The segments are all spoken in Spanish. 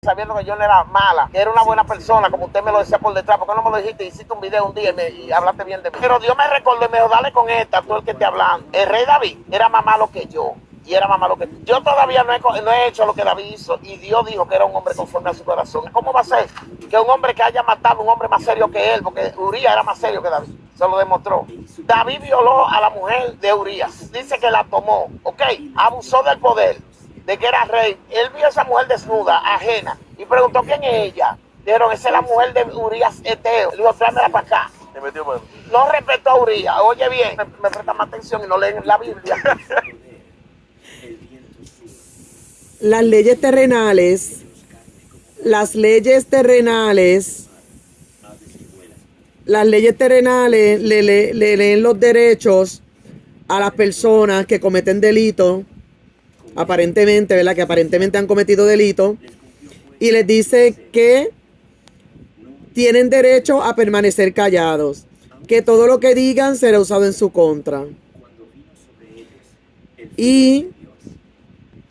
sabiendo que yo no era mala, que era una buena persona, como usted me lo decía por detrás, porque no me lo dijiste, hiciste un video un día y hablaste bien de mí. Pero Dios me recordó y me dijo, dale con esta, tú el que esté hablando. El rey David era más malo que yo. Y era más malo que yo todavía no he hecho lo que David hizo, y Dios dijo que era un hombre conforme a su corazón. ¿Cómo va a ser que un hombre que haya matado a un hombre más serio que él? Porque Urías era más serio que David, se lo demostró. David violó a la mujer de Urías, dice que la tomó, ok, abusó del poder, de que era rey. Él vio a esa mujer desnuda, ajena, y preguntó quién es ella. Dijeron, esa es la mujer de Urías Eteo. Le dijo, tráemela para acá. No respetó a Urías. Oye bien, me prestan más atención y no leen la Biblia. Las leyes terrenales, las leyes terrenales le leen los derechos a las personas que cometen delitos, aparentemente, ¿verdad? Que aparentemente han cometido delitos, y les dice que tienen derecho a permanecer callados, que todo lo que digan será usado en su contra. Y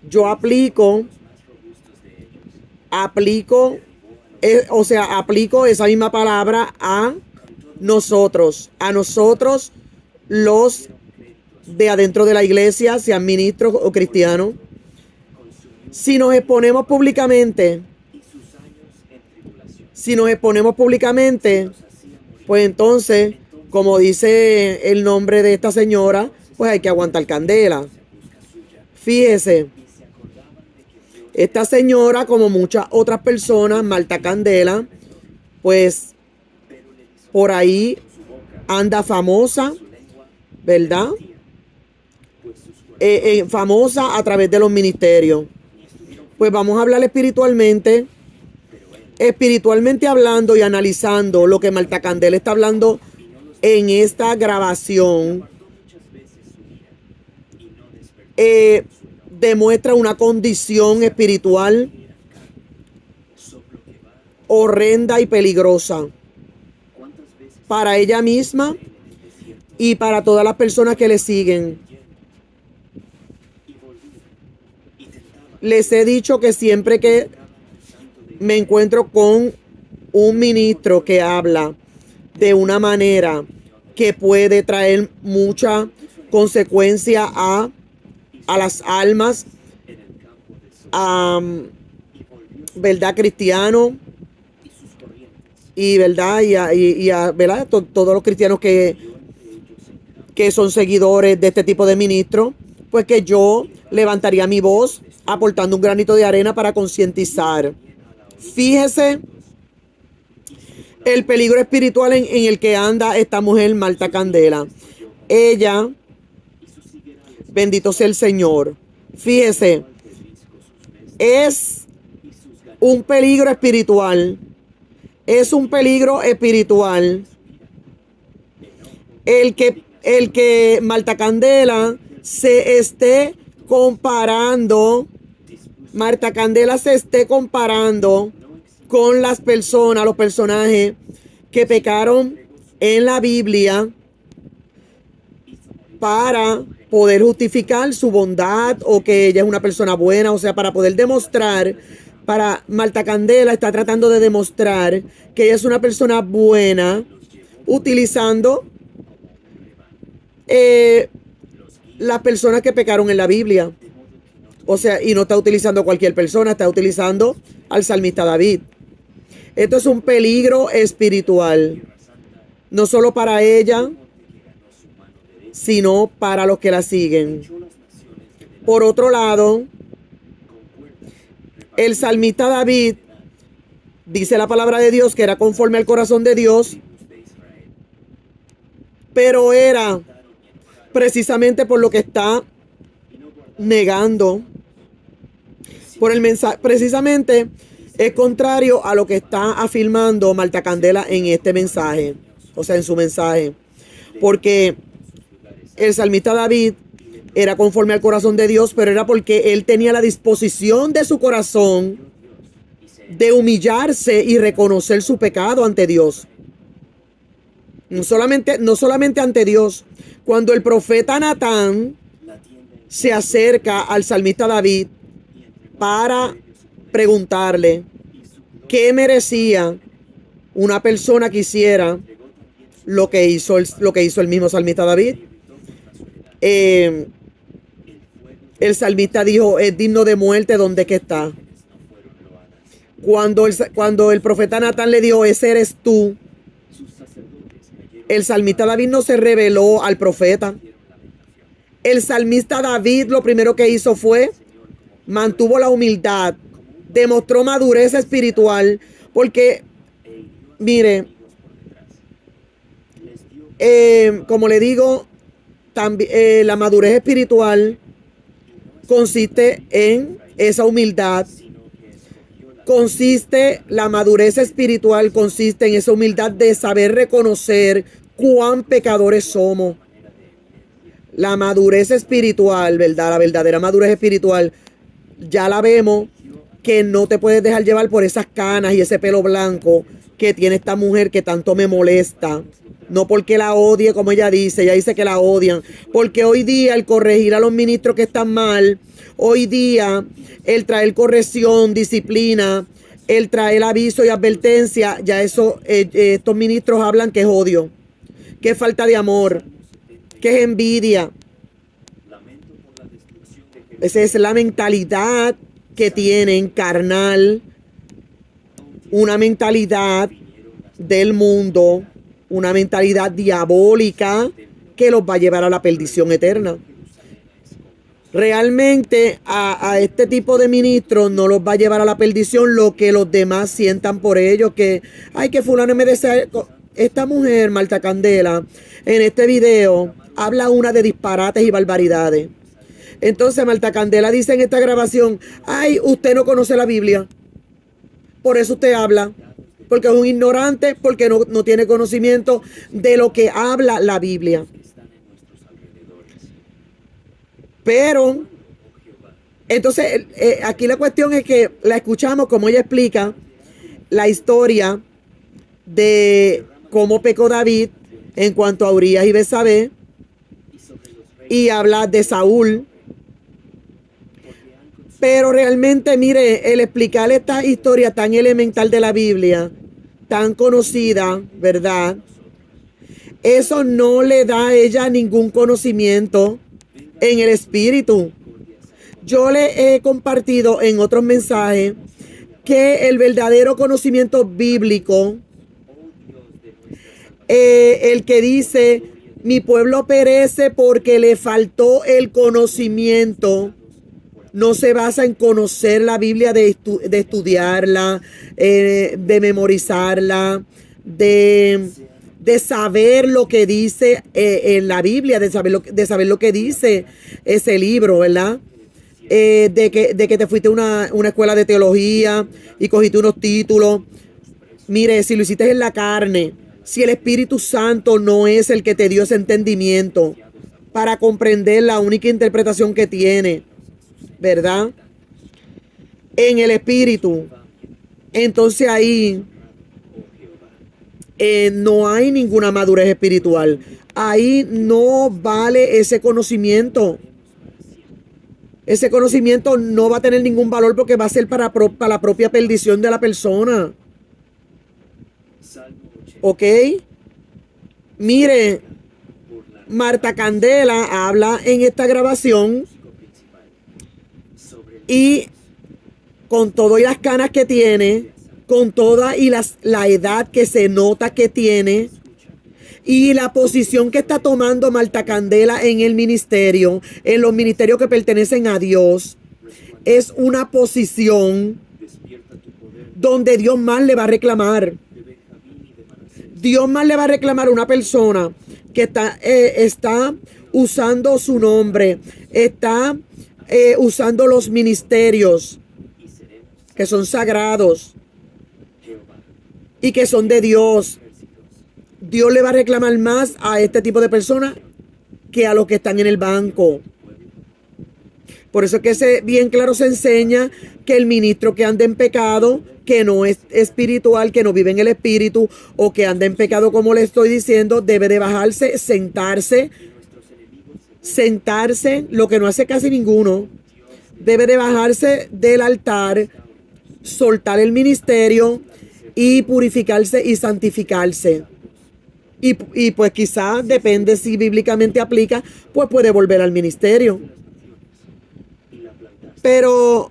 yo aplico esa misma palabra a nosotros los de adentro de la iglesia, sean ministros o cristianos. Si nos exponemos públicamente, pues entonces, como dice el nombre de esta señora, pues hay que aguantar candela. Fíjese, esta señora, como muchas otras personas, Marta Candela, pues por ahí anda famosa, ¿verdad? Famosa a través de los ministerios. Pues vamos a hablar espiritualmente hablando y analizando lo que Marta Candela está hablando en esta grabación. Demuestra una condición espiritual horrenda y peligrosa para ella misma y para todas las personas que le siguen. Les he dicho que siempre que me encuentro con un ministro que habla de una manera que puede traer mucha consecuencia a las almas, ¿verdad? Cristianos y verdad y a ¿verdad? Todos los cristianos que son seguidores de este tipo de ministros, pues que yo levantaría mi voz aportando un granito de arena para concientizar. Fíjese el peligro espiritual en el que anda esta mujer, Marta Candela. Ella, bendito sea el Señor, fíjese, es un peligro espiritual. Es un peligro espiritual el que Marta Candela se esté comparando. Marta Candela se esté comparando con las personas, los personajes que pecaron en la Biblia para poder justificar su bondad o que ella es una persona buena, o sea, para poder demostrar, Marta Candela está tratando de demostrar que ella es una persona buena utilizando las personas que pecaron en la Biblia. O sea, y no está utilizando cualquier persona, está utilizando al salmista David. Esto es un peligro espiritual, no solo para ella, sino para los que la siguen. Por otro lado, el salmista David, dice la palabra de Dios, que era conforme al corazón de Dios, pero era precisamente por lo que está negando, por el mensaje, precisamente es contrario a lo que está afirmando Marta Candela en este mensaje, o sea, en su mensaje, porque el salmista David era conforme al corazón de Dios, pero era porque él tenía la disposición de su corazón de humillarse y reconocer su pecado ante Dios. No solamente ante Dios. Cuando el profeta Natán se acerca al salmista David para preguntarle, ¿Qué merecía una persona que hiciera lo que hizo el mismo salmista David? El salmista dijo, es digno de muerte, ¿dónde que está? Cuando el profeta Natán le dijo, ese eres tú, el salmista David no se reveló al profeta. El salmista David lo primero que hizo fue, mantuvo la humildad, demostró madurez espiritual, porque, mire, como le digo, la madurez espiritual consiste en esa humildad. La madurez espiritual consiste en esa humildad de saber reconocer cuán pecadores somos. La madurez espiritual, ¿verdad? La verdadera madurez espiritual, ya la vemos, que no te puedes dejar llevar por esas canas y ese pelo blanco que tiene esta mujer que tanto me molesta. No porque la odie, como ella dice que la odian. Porque hoy día el corregir a los ministros que están mal, hoy día el traer corrección, disciplina, el traer aviso y advertencia, ya eso, estos ministros hablan que es odio, que es falta de amor, que es envidia. Esa es la mentalidad que tienen carnal, una mentalidad del mundo, una mentalidad diabólica que los va a llevar a la perdición eterna. Realmente a este tipo de ministros no los va a llevar a la perdición lo que los demás sientan por ellos, que, ay, que fulano me desea. Esta mujer, Marta Candela, en este video habla una de disparates y barbaridades. Entonces Marta Candela dice en esta grabación, ay, usted no conoce la Biblia, por eso usted habla, porque es un ignorante, porque no tiene conocimiento de lo que habla la Biblia. Pero, entonces, aquí la cuestión es que la escuchamos como ella explica la historia de cómo pecó David en cuanto a Urías y Betsabé, y habla de Saúl. Pero realmente, mire, el explicar esta historia tan elemental de la Biblia, tan conocida, ¿verdad? Eso no le da a ella ningún conocimiento en el espíritu. Yo le he compartido en otros mensajes que el verdadero conocimiento bíblico, el que dice, mi pueblo perece porque le faltó el conocimiento, no se basa en conocer la Biblia, de estudiarla, de memorizarla, de saber lo que dice en la Biblia, de saber lo que dice ese libro, ¿verdad? De que te fuiste a una escuela de teología y cogiste unos títulos. Mire, si lo hiciste en la carne, si el Espíritu Santo no es el que te dio ese entendimiento para comprender la única interpretación que tiene, ¿verdad? En el Espíritu, entonces ahí no hay ninguna madurez espiritual. Ahí no vale ese conocimiento. Ese conocimiento no va a tener ningún valor porque va a ser para la propia perdición de la persona. ¿Ok? Mire, Marta Candela habla en esta grabación y con todas las canas que tiene, con toda y la edad que se nota que tiene y la posición que está tomando Marta Candela en el ministerio, en los ministerios que pertenecen a Dios, es una posición donde Dios más le va a reclamar. Dios más le va a reclamar a una persona que está usando su nombre, está usando los ministerios que son sagrados y que son de Dios. Dios le va a reclamar más a este tipo de personas que a los que están en el banco. Por eso es que bien claro se enseña que el ministro que anda en pecado, que no es espiritual, que no vive en el espíritu, o que anda en pecado, como le estoy diciendo, debe de bajarse, sentarse, lo que no hace casi ninguno. Debe de bajarse del altar soltar el ministerio y purificarse y santificarse. Y pues quizás, depende si bíblicamente aplica, pues puede volver al ministerio. Pero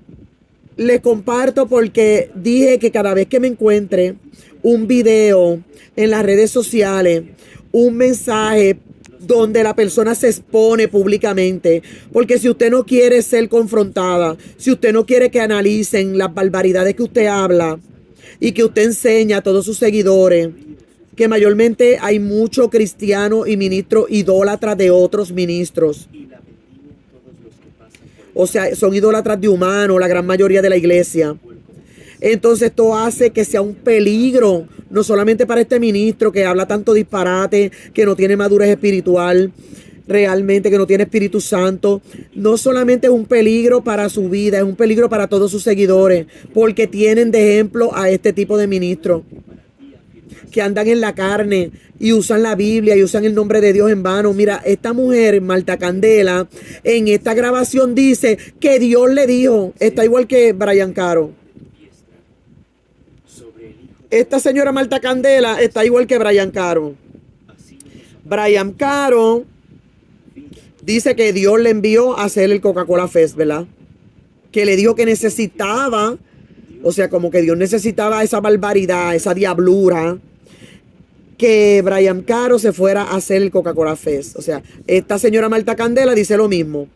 les comparto porque dije que cada vez que me encuentre un video en las redes sociales, un mensaje donde la persona se expone públicamente, porque si usted no quiere ser confrontada, si usted no quiere que analicen las barbaridades que usted habla y que usted enseña a todos sus seguidores, que mayormente hay muchos cristianos y ministros idólatras de otros ministros. O sea, son idólatras de humanos, la gran mayoría de la iglesia. Entonces esto hace que sea un peligro, no solamente para este ministro que habla tanto disparate, que no tiene madurez espiritual, realmente que no tiene Espíritu Santo. No solamente es un peligro para su vida, es un peligro para todos sus seguidores, porque tienen de ejemplo a este tipo de ministros que andan en la carne y usan la Biblia y usan el nombre de Dios en vano. Mira, esta mujer, Marta Candela, en esta grabación dice que Dios le dijo, está igual que Brian Caro. Esta señora Marta Candela está igual que Brian Caro. Brian Caro dice que Dios le envió a hacer el Coca-Cola Fest, ¿verdad? Que le dijo que necesitaba, o sea, como que Dios necesitaba esa barbaridad, esa diablura, que Brian Caro se fuera a hacer el Coca-Cola Fest. O sea, esta señora Marta Candela dice lo mismo.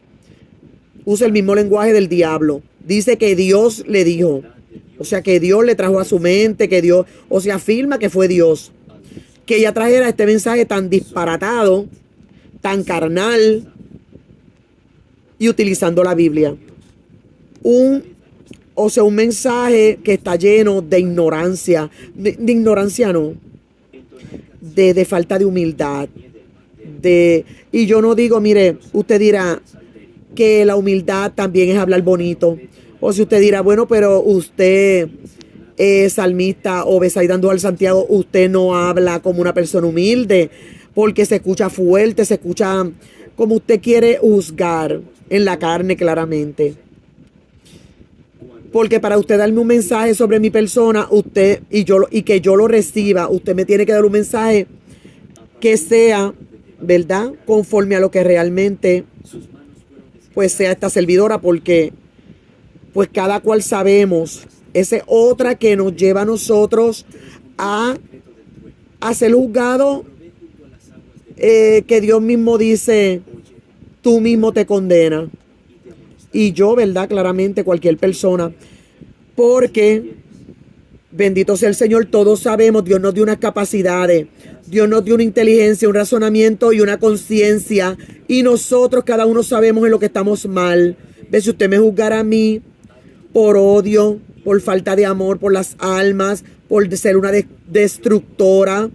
Usa el mismo lenguaje del diablo. Dice que Dios le dijo. O sea, que Dios le trajo a su mente, que Dios, o sea, afirma que fue Dios. Que ella trajera este mensaje tan disparatado, tan carnal, y utilizando la Biblia. Un mensaje que está lleno de ignorancia. De ignorancia no. De falta de humildad. Y yo no digo, mire, usted dirá que la humildad también es hablar bonito. O si usted dirá, bueno, pero usted es salmista o Besaida Andújar Santiago, usted no habla como una persona humilde, porque se escucha fuerte, se escucha como usted quiere juzgar en la carne claramente. Porque para usted darme un mensaje sobre mi persona, usted y que yo lo reciba, usted me tiene que dar un mensaje que sea, ¿verdad?, conforme a lo que realmente pues sea esta servidora, porque pues cada cual sabemos, esa es otra que nos lleva a nosotros a ser juzgados, que Dios mismo dice, tú mismo te condenas. Y yo, ¿verdad? Claramente cualquier persona. Porque, bendito sea el Señor, todos sabemos, Dios nos dio unas capacidades. Dios nos dio una inteligencia, un razonamiento y una conciencia. Y nosotros, cada uno sabemos en lo que estamos mal. ¿Ve? Si usted me juzgara a mí por odio, por falta de amor, por las almas, por ser una destructora,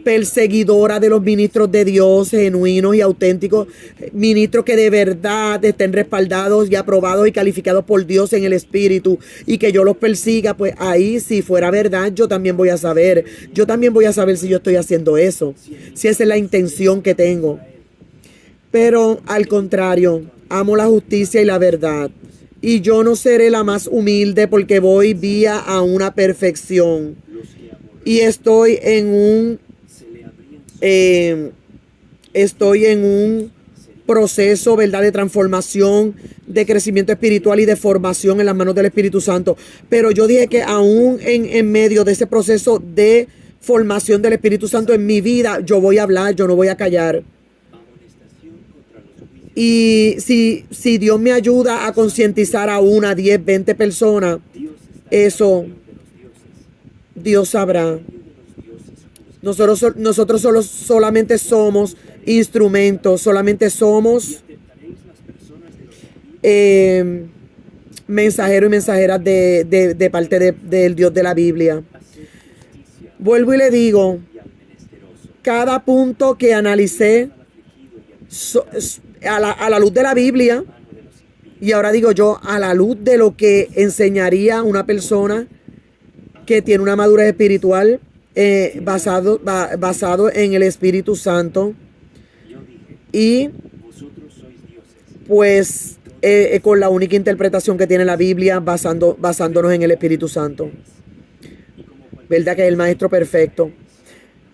perseguidora de los ministros de Dios, genuinos y auténticos, ministros que de verdad estén respaldados y aprobados y calificados por Dios en el Espíritu, y que yo los persiga, pues ahí, si fuera verdad, yo también voy a saber si yo estoy haciendo eso, si esa es la intención que tengo. Pero al contrario, amo la justicia y la verdad. Y yo no seré la más humilde, porque voy vía a una perfección. Y estoy en un proceso, ¿verdad?, de transformación, de crecimiento espiritual y de formación en las manos del Espíritu Santo. Pero yo dije que aún en medio de ese proceso de formación del Espíritu Santo en mi vida, yo voy a hablar, yo no voy a callar. Y si Dios me ayuda a concientizar a 1, 10, 20 personas, eso Dios sabrá. Nosotros solamente somos instrumentos, solamente somos mensajeros y mensajeras de parte del Dios de la Biblia. Vuelvo y le digo, cada punto que analicé a la luz de la Biblia, y ahora digo yo, a la luz de lo que enseñaría una persona que tiene una madurez espiritual, basado en el Espíritu Santo. Y pues con la única interpretación que tiene la Biblia, basándonos en el Espíritu Santo. ¿Verdad? Que es el maestro perfecto.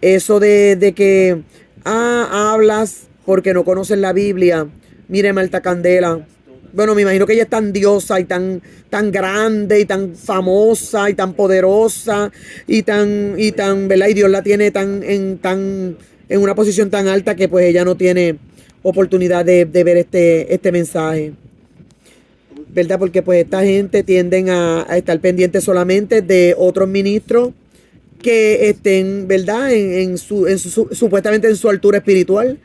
Eso de que hablas porque no conoces la Biblia. Mire, Marta Candela. Bueno, me imagino que ella es tan diosa y tan grande y tan famosa y tan poderosa y tan, ¿verdad? Y Dios la tiene en una posición tan alta que pues ella no tiene oportunidad de ver este mensaje. ¿Verdad? Porque pues esta gente tienden a estar pendientes solamente de otros ministros que estén, ¿verdad? Supuestamente en su altura espiritual,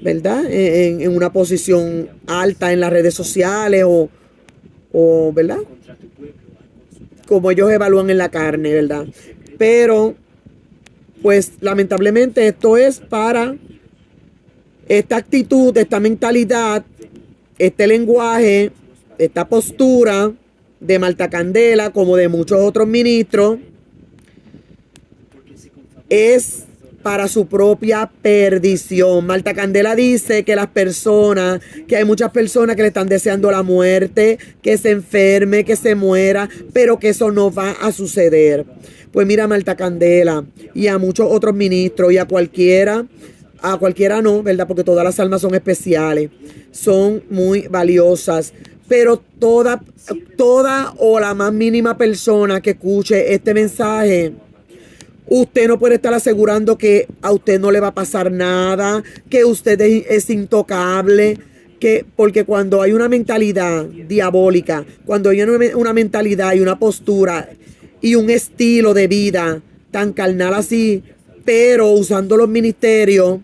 ¿verdad? En una posición alta en las redes sociales o, ¿verdad? Como ellos evalúan en la carne, ¿verdad? Pero, pues lamentablemente esto es para esta actitud, esta mentalidad, este lenguaje, esta postura de Marta Candela como de muchos otros ministros es para su propia perdición. Marta Candela dice que que hay muchas personas que le están deseando la muerte, que se enferme, que se muera, pero que eso no va a suceder. Pues mira, Marta Candela y a muchos otros ministros y a cualquiera no, ¿verdad? Porque todas las almas son especiales, son muy valiosas, pero toda o la más mínima persona que escuche este mensaje, usted no puede estar asegurando que a usted no le va a pasar nada, que usted es intocable, porque cuando hay una mentalidad diabólica, cuando hay una mentalidad y una postura y un estilo de vida tan carnal así, pero usando los ministerios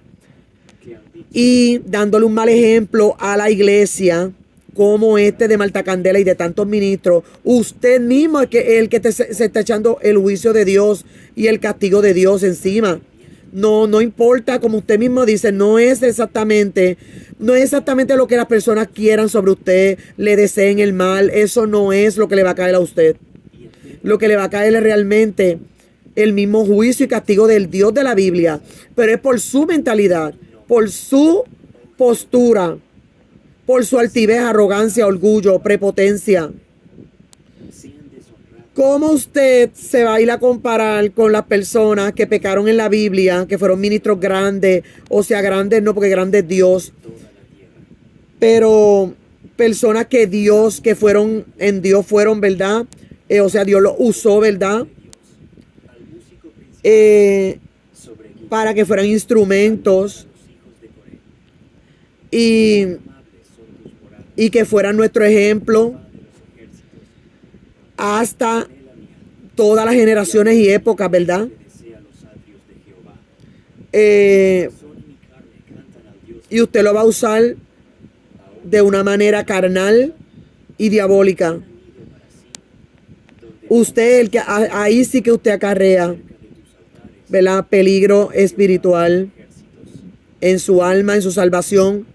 y dándole un mal ejemplo a la iglesia, como este de Marta Candela y de tantos ministros, usted mismo es el que se está echando el juicio de Dios y el castigo de Dios encima. No importa, como usted mismo dice, no es exactamente lo que las personas quieran sobre usted, le deseen el mal. Eso no es lo que le va a caer a usted. Lo que le va a caer es realmente el mismo juicio y castigo del Dios de la Biblia, pero es por su mentalidad, por su postura, por su altivez, arrogancia, orgullo, prepotencia. ¿Cómo usted se va a ir a comparar con las personas que pecaron en la Biblia, que fueron ministros grandes? O sea, grandes no, porque grande es Dios, pero personas que fueron en Dios, ¿verdad? O sea, Dios los usó, ¿verdad? Para que fueran instrumentos y que fueran nuestro ejemplo hasta todas las generaciones y épocas, ¿verdad? Y usted lo va a usar de una manera carnal y diabólica. Usted, ahí sí que usted acarrea, ¿verdad? Peligro espiritual en su alma, en su salvación.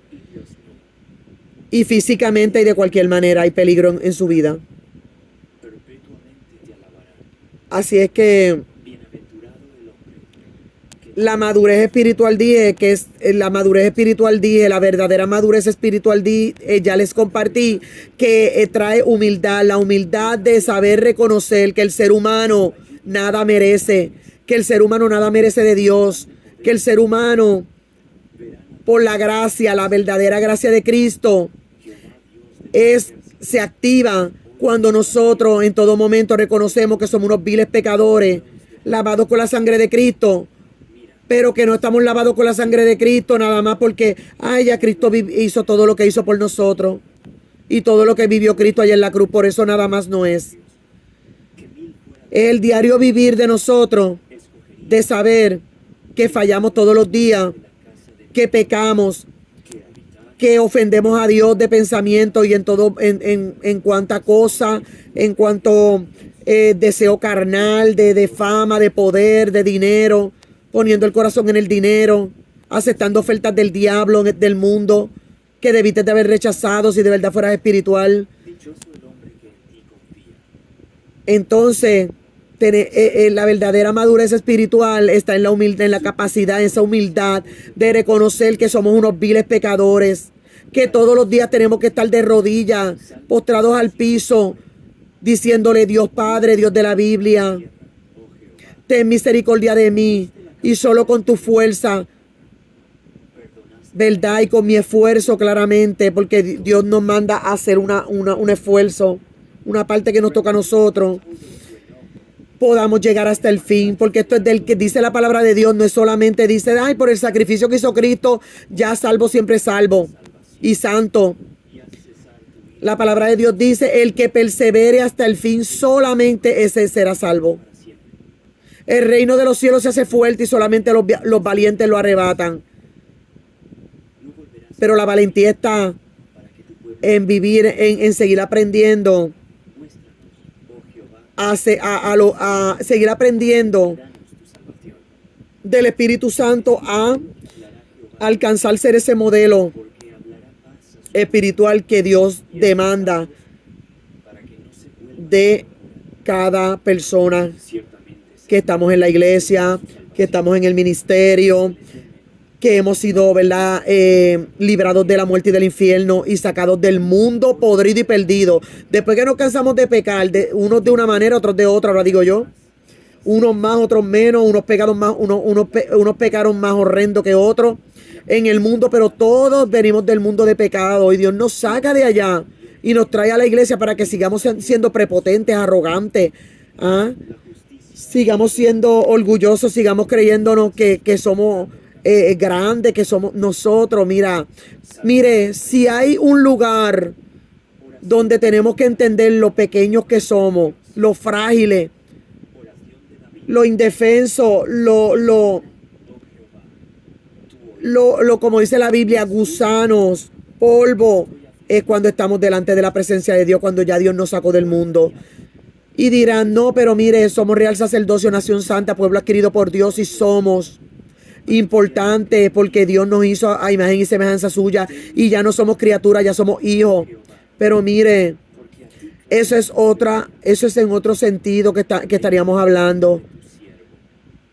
Y físicamente y de cualquier manera hay peligro en su vida. Así es que la madurez espiritual la verdadera madurez espiritual ya les compartí que trae humildad, la humildad de saber reconocer que el ser humano nada merece, que el ser humano nada merece de Dios, que el ser humano, por la gracia, la verdadera gracia de Cristo, se activa cuando nosotros en todo momento reconocemos que somos unos viles pecadores, lavados con la sangre de Cristo, pero que no estamos lavados con la sangre de Cristo nada más porque ya Cristo hizo todo lo que hizo por nosotros y todo lo que vivió Cristo allá en la cruz, por eso nada más no es. Es el diario vivir de nosotros, de saber que fallamos todos los días, que pecamos, que ofendemos a Dios de pensamiento y en todo, en cuanta cosa, en cuanto deseo carnal, de fama, de poder, de dinero, poniendo el corazón en el dinero, aceptando ofertas del diablo, del mundo, que debiste de haber rechazado si de verdad fueras espiritual. Entonces, la verdadera madurez espiritual está en la humildad, en la capacidad, en esa humildad de reconocer que somos unos viles pecadores, que todos los días tenemos que estar de rodillas, postrados al piso, diciéndole: Dios Padre, Dios de la Biblia, ten misericordia de mí, y solo con tu fuerza, ¿verdad? Y con mi esfuerzo, claramente, porque Dios nos manda a hacer un esfuerzo, una parte que nos toca a nosotros, podamos llegar hasta el fin, porque esto es del que dice la palabra de Dios, no es solamente dice: ay, por el sacrificio que hizo Cristo, ya salvo, siempre salvo y santo. La palabra de Dios dice: el que persevere hasta el fin, solamente ese será salvo. El reino de los cielos se hace fuerte y solamente los valientes lo arrebatan. Pero la valentía está en vivir, en seguir aprendiendo, a seguir aprendiendo del Espíritu Santo, a alcanzar ser ese modelo espiritual que Dios demanda de cada persona que estamos en la iglesia, que estamos en el ministerio, que hemos sido, ¿verdad?, librados de la muerte y del infierno y sacados del mundo podrido y perdido. Después que nos cansamos de pecar, unos de una manera, otros de otra, ahora digo yo, unos más, otros menos, unos pecados más, unos pecaron más horrendos que otros en el mundo, pero todos venimos del mundo de pecado y Dios nos saca de allá y nos trae a la iglesia para que sigamos siendo prepotentes, arrogantes, sigamos siendo orgullosos, sigamos creyéndonos que somos grandes, que somos nosotros. Mire, si hay un lugar donde tenemos que entender lo pequeños que somos, lo frágiles, lo indefenso, como dice la Biblia, gusanos, polvo, es cuando estamos delante de la presencia de Dios, cuando ya Dios nos sacó del mundo. Y dirán: no, pero mire, somos real sacerdocio, nación santa, pueblo adquirido por Dios, y somos importantes porque Dios nos hizo a imagen y semejanza suya, y ya no somos criaturas, ya somos hijos. Pero mire, eso es en otro sentido que estaríamos hablando,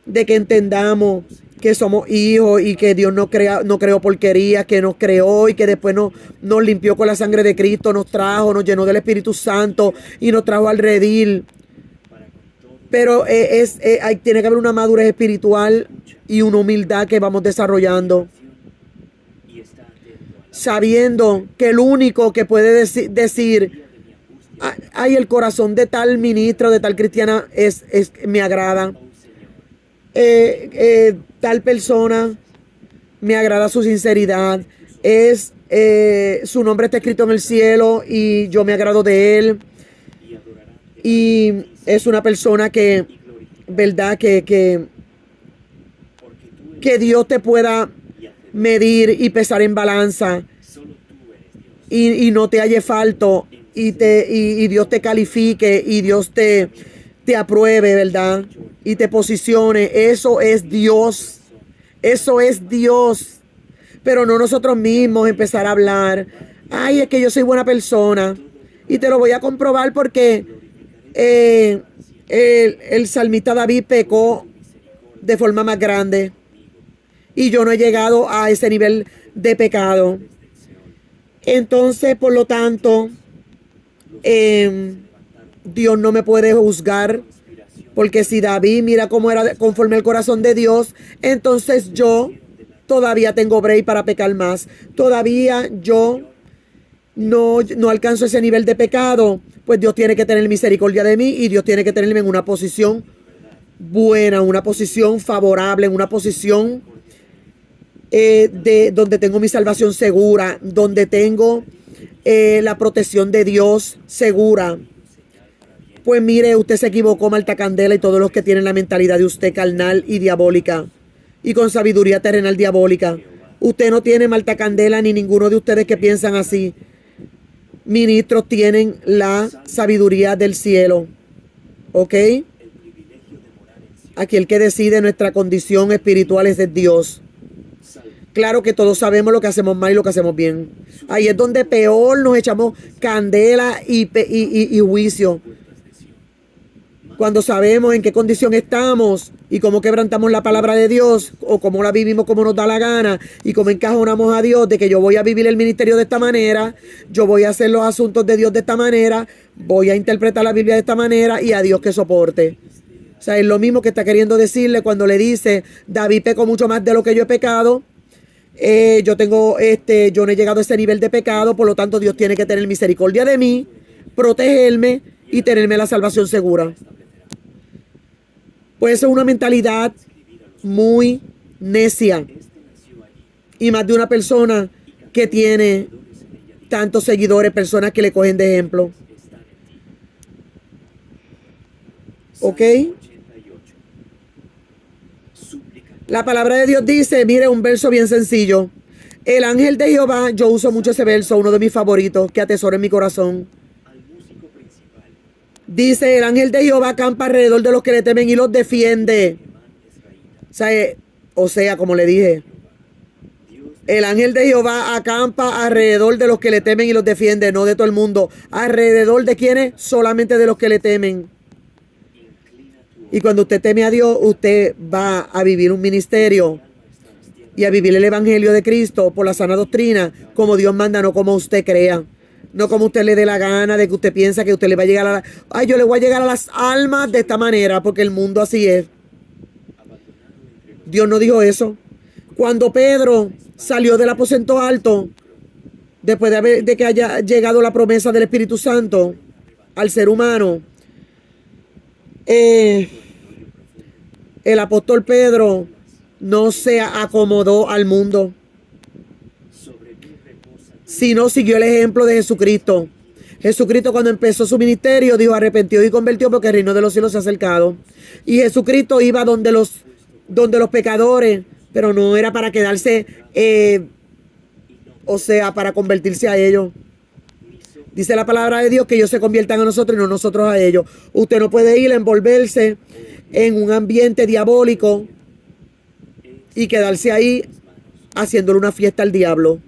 de que entendamos que somos hijos y que Dios no creó porquerías, que nos creó y que después nos limpió con la sangre de Cristo, nos trajo, nos llenó del Espíritu Santo y nos trajo al redil. Pero tiene que haber una madurez espiritual y una humildad que vamos desarrollando, sabiendo que el único que puede decir: ay, el corazón de tal ministro, de tal cristiana me agrada, tal persona me agrada su sinceridad, su nombre está escrito en el cielo y yo me agrado de él, y es una persona que, verdad, que Dios te pueda medir y pesar en balanza y no te halle falto, y Dios te califique y Dios te apruebe, ¿verdad? Y te posicione. Eso es Dios. Eso es Dios. Pero no nosotros mismos empezar a hablar: ay, es que yo soy buena persona. Y te lo voy a comprobar porque el salmista David pecó de forma más grande y yo no he llegado a ese nivel de pecado. Entonces, por lo tanto, Dios no me puede juzgar, porque si David mira cómo era conforme al corazón de Dios, entonces yo todavía tengo break para pecar más. Todavía yo no alcanzo ese nivel de pecado. Pues Dios tiene que tener misericordia de mí y Dios tiene que tenerme en una posición buena, una posición favorable, en una posición donde tengo mi salvación segura, donde tengo la protección de Dios segura. Pues mire, usted se equivocó, Marta Candela, y todos los que tienen la mentalidad de usted carnal y diabólica y con sabiduría terrenal diabólica. Usted no tiene, Marta Candela, ni ninguno de ustedes que piensan así. Ministros tienen la sabiduría del cielo, ¿ok? Aquí el que decide nuestra condición espiritual es de Dios. Claro que todos sabemos lo que hacemos mal y lo que hacemos bien. Ahí es donde peor nos echamos candela y juicio. cuando sabemos en qué condición estamos y cómo quebrantamos la palabra de Dios o cómo la vivimos como nos da la gana y cómo encajonamos a Dios de que yo voy a vivir el ministerio de esta manera, yo voy a hacer los asuntos de Dios de esta manera, voy a interpretar la Biblia de esta manera y a Dios que soporte. O sea, es lo mismo que está queriendo decirle cuando le dice, David pecó mucho más de lo que yo he pecado. Yo no he llegado a ese nivel de pecado, por lo tanto Dios tiene que tener misericordia de mí, protegerme y tenerme la salvación segura. Pues eso es una mentalidad muy necia y más de una persona que tiene tantos seguidores, personas que le cogen de ejemplo. ¿Ok? La palabra de Dios dice, mire, un verso bien sencillo. El ángel de Jehová, yo uso mucho ese verso, uno de mis favoritos, que atesoro en mi corazón. Dice, el ángel de Jehová acampa alrededor de los que le temen y los defiende. O sea, como le dije, el ángel de Jehová acampa alrededor de los que le temen y los defiende, no de todo el mundo. ¿Alrededor de quiénes? Solamente de los que le temen. Y cuando usted teme a Dios, usted va a vivir un ministerio y a vivir el evangelio de Cristo por la sana doctrina, como Dios manda, no como usted crea. No como usted le dé la gana, de que usted piensa que usted le va a llegar a yo le voy a llegar a las almas de esta manera, porque el mundo así es. Dios no dijo eso. Cuando Pedro salió del aposento alto, después de que haya llegado la promesa del Espíritu Santo al ser humano, el apóstol Pedro no se acomodó al mundo, sino siguió el ejemplo de Jesucristo. Jesucristo, cuando empezó su ministerio, dijo, arrepentió y convirtió porque el reino de los cielos se ha acercado. Y Jesucristo iba donde los pecadores, pero no era para quedarse, para convertirse a ellos. Dice la palabra de Dios que ellos se conviertan a nosotros y no nosotros a ellos. Usted no puede ir a envolverse en un ambiente diabólico y quedarse ahí haciéndole una fiesta al diablo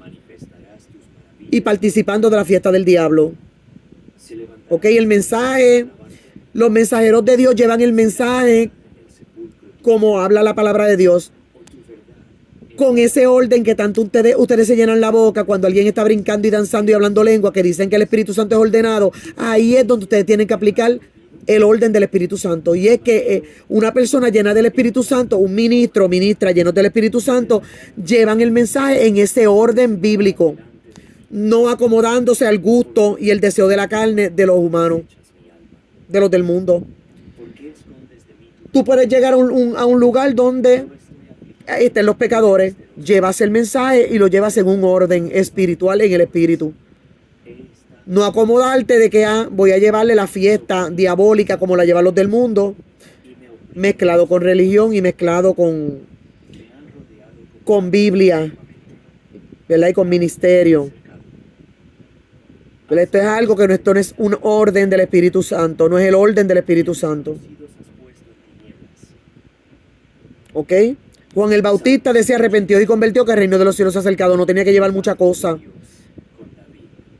y participando de la fiesta del diablo. Ok, el mensaje, los mensajeros de Dios llevan el mensaje como habla la palabra de Dios, con ese orden que tanto ustedes se llenan la boca cuando alguien está brincando y danzando y hablando lengua, que dicen que el Espíritu Santo es ordenado. Ahí es donde ustedes tienen que aplicar el orden del Espíritu Santo. Y es que una persona llena del Espíritu Santo, un ministro, ministra llenos del Espíritu Santo, llevan el mensaje en ese orden bíblico, no acomodándose al gusto y el deseo de la carne de los humanos, de los del mundo. Tú puedes llegar a un lugar donde estén los pecadores, llevas el mensaje y lo llevas en un orden espiritual en el espíritu. No acomodarte de que voy a llevarle la fiesta diabólica como la llevan los del mundo, mezclado con religión y mezclado con Biblia, ¿verdad? Y con ministerio. Pero esto es algo que esto no es un orden del Espíritu Santo, no es el orden del Espíritu Santo. ¿Ok? Juan el Bautista decía, arrepentió y convirtió que el reino de los cielos se ha acercado. No tenía que llevar mucha cosa,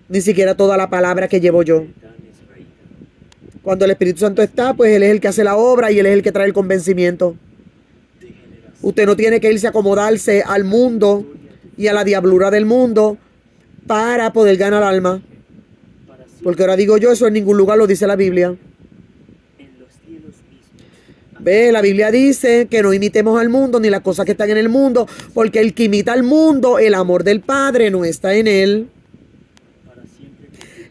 ni siquiera toda la palabra que llevo yo. Cuando el Espíritu Santo está, pues Él es el que hace la obra y Él es el que trae el convencimiento. Usted no tiene que irse a acomodarse al mundo y a la diablura del mundo para poder ganar alma. Porque ahora digo yo, eso en ningún lugar lo dice la Biblia. Ve, la Biblia dice que no imitemos al mundo ni las cosas que están en el mundo, porque el que imita al mundo, el amor del Padre no está en él.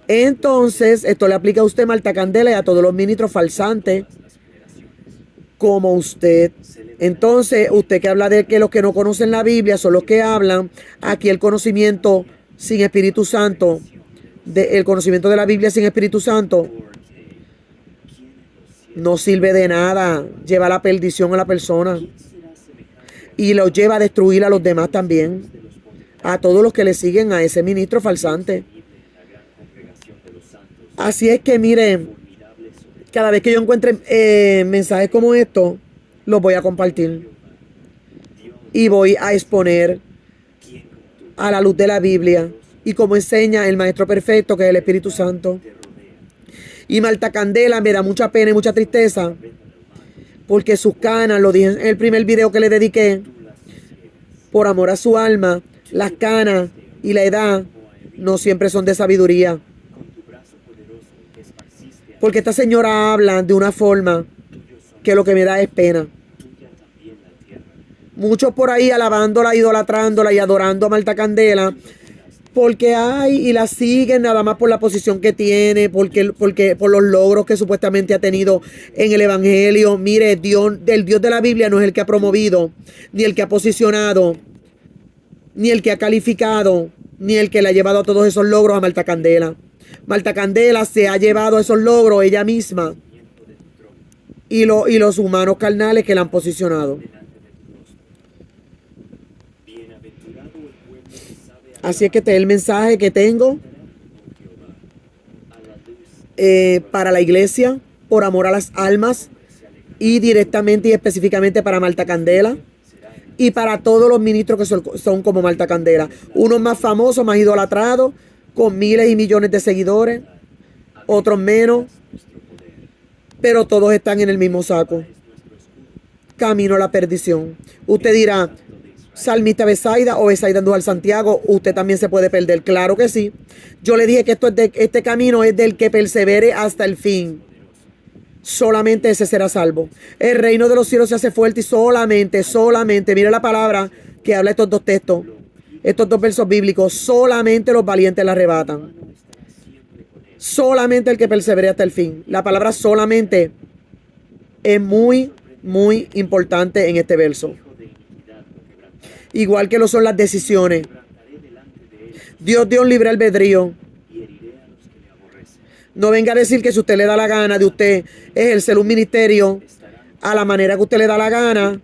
Entonces, esto le aplica a usted, Marta Candela, y a todos los ministros falsantes como usted. Entonces, usted que habla de que los que no conocen la Biblia son los que hablan, aquí el conocimiento sin Espíritu Santo, el conocimiento de la Biblia sin Espíritu Santo, no sirve de nada, lleva a la perdición a la persona y lo lleva a destruir a los demás también, a todos los que le siguen a ese ministro falsante. Así es que miren, cada vez que yo encuentre mensajes como estos, los voy a compartir y voy a exponer a la luz de la Biblia y como enseña el Maestro Perfecto, que es el Espíritu Santo. Y Marta Candela me da mucha pena y mucha tristeza porque sus canas, lo dije en el primer video que le dediqué, por amor a su alma, las canas y la edad no siempre son de sabiduría. Porque esta señora habla de una forma que lo que me da es pena. Muchos por ahí alabándola, idolatrándola y adorando a Marta Candela, porque hay y la siguen nada más por la posición que tiene, porque por los logros que supuestamente ha tenido en el evangelio. Mire, el Dios de la Biblia no es el que ha promovido, ni el que ha posicionado, ni el que ha calificado, ni el que le ha llevado a todos esos logros a Marta Candela. Marta Candela se ha llevado esos logros ella misma y los humanos carnales que la han posicionado. Así es que este es el mensaje que tengo para la iglesia, por amor a las almas, y directamente y específicamente para Marta Candela y para todos los ministros que son como Marta Candela. Unos más famosos, más idolatrados, con miles y millones de seguidores, otros menos, pero todos están en el mismo saco. Camino a la perdición. Usted dirá, Salmista Besaida o Besaida Andújar Santiago, usted también se puede perder. Claro que sí. Yo le dije que este camino es del que persevere hasta el fin. Solamente ese será salvo. El reino de los cielos se hace fuerte y solamente, mire la palabra que habla estos dos textos, estos dos versos bíblicos, solamente los valientes la arrebatan. Solamente el que persevere hasta el fin. La palabra solamente es muy, muy importante en este verso. Igual que lo son las decisiones. Dios dio un libre albedrío. No venga a decir que si usted le da la gana de usted ejercer un ministerio a la manera que usted le da la gana,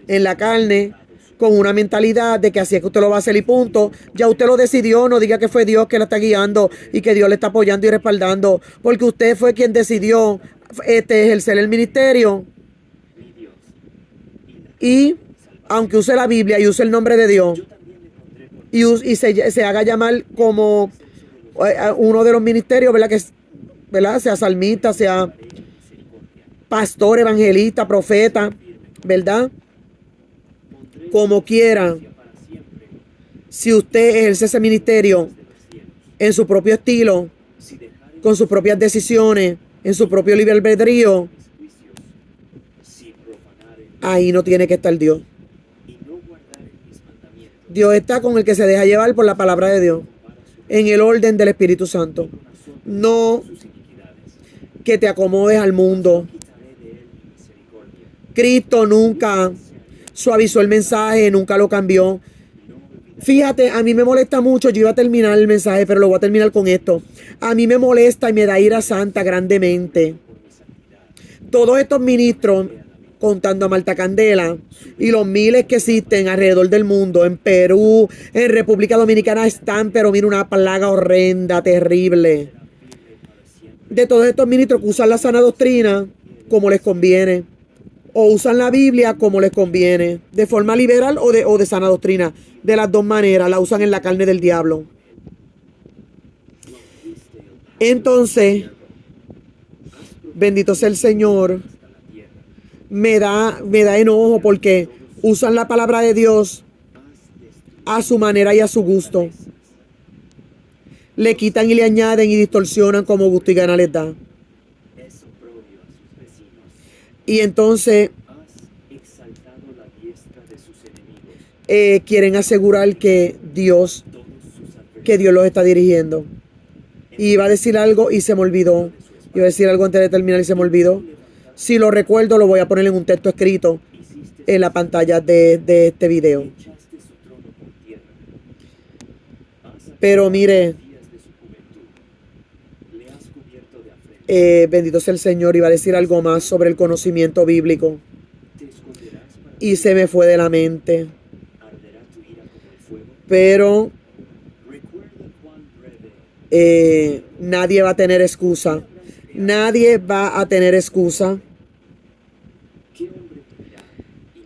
en la carne, con una mentalidad de que así es que usted lo va a hacer y punto. Ya usted lo decidió, no diga que fue Dios que la está guiando y que Dios le está apoyando y respaldando, porque usted fue quien decidió ejercer el ministerio. Y aunque use la Biblia y use el nombre de Dios y se haga llamar como uno de los ministerios, ¿verdad? Sea salmista, sea pastor, evangelista, profeta, ¿verdad? Como quiera, si usted ejerce ese ministerio en su propio estilo, con sus propias decisiones, en su propio libre albedrío, ahí no tiene que estar Dios. Dios está con el que se deja llevar por la palabra de Dios, en el orden del Espíritu Santo. No que te acomodes al mundo. Cristo nunca suavizó el mensaje, nunca lo cambió. Fíjate, a mí me molesta mucho, yo iba a terminar el mensaje, pero lo voy a terminar con esto. A mí me molesta y me da ira santa grandemente. Todos estos ministros, contando a Marta Candela, y los miles que existen alrededor del mundo, en Perú, en República Dominicana, están, pero mira, una plaga horrenda, terrible. De todos estos ministros que usan la sana doctrina como les conviene, o usan la Biblia como les conviene, de forma liberal o de sana doctrina. De las dos maneras, la usan en la carne del diablo. Entonces, bendito sea el Señor, me da enojo porque usan la palabra de Dios a su manera y a su gusto. Le quitan y le añaden y distorsionan como gusto y gana les da. Y entonces quieren asegurar que Dios los está dirigiendo. Y iba a decir algo y se me olvidó. Iba a decir algo antes de terminar y se me olvidó. Si lo recuerdo, lo voy a poner en un texto escrito en la pantalla de este video. Pero mire, bendito sea el Señor, iba a decir algo más sobre el conocimiento bíblico y se me fue de la mente. Pero nadie va a tener excusa. Nadie va a tener excusa,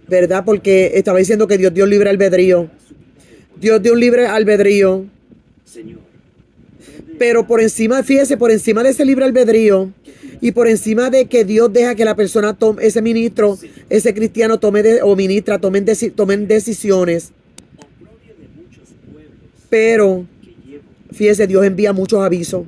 ¿verdad? Porque estaba diciendo que Dios dio libre albedrío. Dios dio un libre albedrío. Pero por encima, fíjese, por encima de ese libre albedrío y por encima de que Dios deja que la persona tome, ese ministro, ese cristiano tome o ministra, tomen decisiones. Pero, fíjese, Dios envía muchos avisos.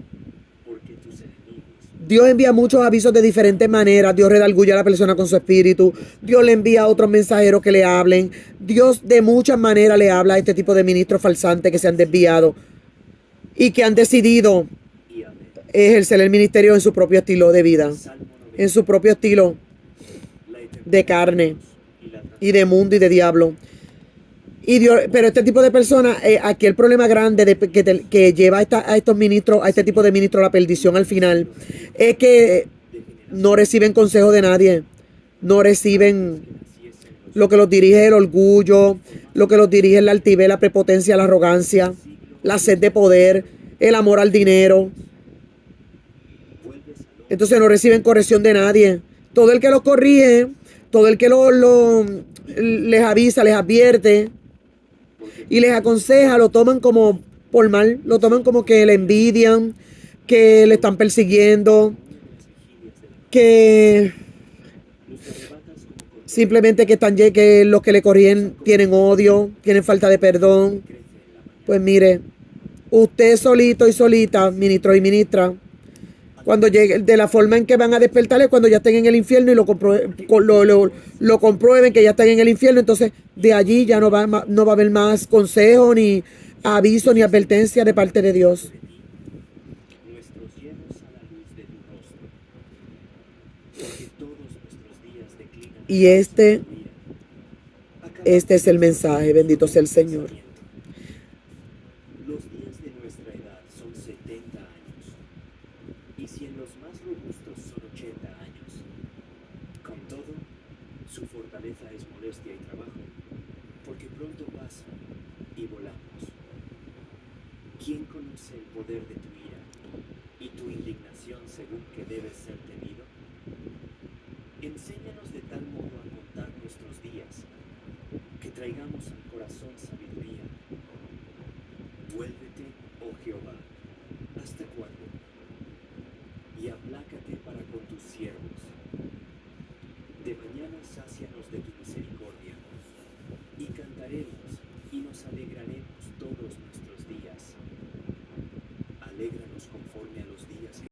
Dios envía muchos avisos de diferentes maneras. Dios redarguye a la persona con su espíritu. Dios le envía a otros mensajeros que le hablen. Dios de muchas maneras le habla a este tipo de ministros falsantes que se han desviado y que han decidido ejercer el ministerio en su propio estilo de vida, en su propio estilo de carne y de mundo y de diablo. Y Dios, pero este tipo de personas, aquí el problema grande que lleva a estos ministros, a este tipo de ministros a la perdición al final, es que no reciben consejo de nadie, no reciben lo que los dirige el orgullo, lo que los dirige la altivez, la prepotencia, la arrogancia, la sed de poder, el amor al dinero. Entonces no reciben corrección de nadie. Todo el que los corrige, todo el que les avisa, les advierte y les aconseja, lo toman como por mal, lo toman como que le envidian, que le están persiguiendo, que simplemente que los que le corrigen tienen odio, tienen falta de perdón. Pues mire, usted solito y solita, ministro y ministra, cuando llegue, de la forma en que van a despertarle cuando ya estén en el infierno y lo comprueben que ya están en el infierno, entonces de allí ya no va a haber más consejo, ni aviso, ni advertencia de parte de Dios. Y este es el mensaje, bendito sea el Señor. Los días de nuestra edad son 70 años, y si en los más robustos son 80 años. Con todo, su fortaleza es molestia y trabajo, porque pronto pasa y volamos. ¿Quién conoce el poder de tu ira y tu indignación según que debes ser temido? Enséñanos de tal modo a contar nuestros días, que traigamos al corazón sabiduría. Vuélvete, oh Jehová, ¿hasta cuándo? Y aplácate para con tus siervos. De mañana sácianos de tu misericordia.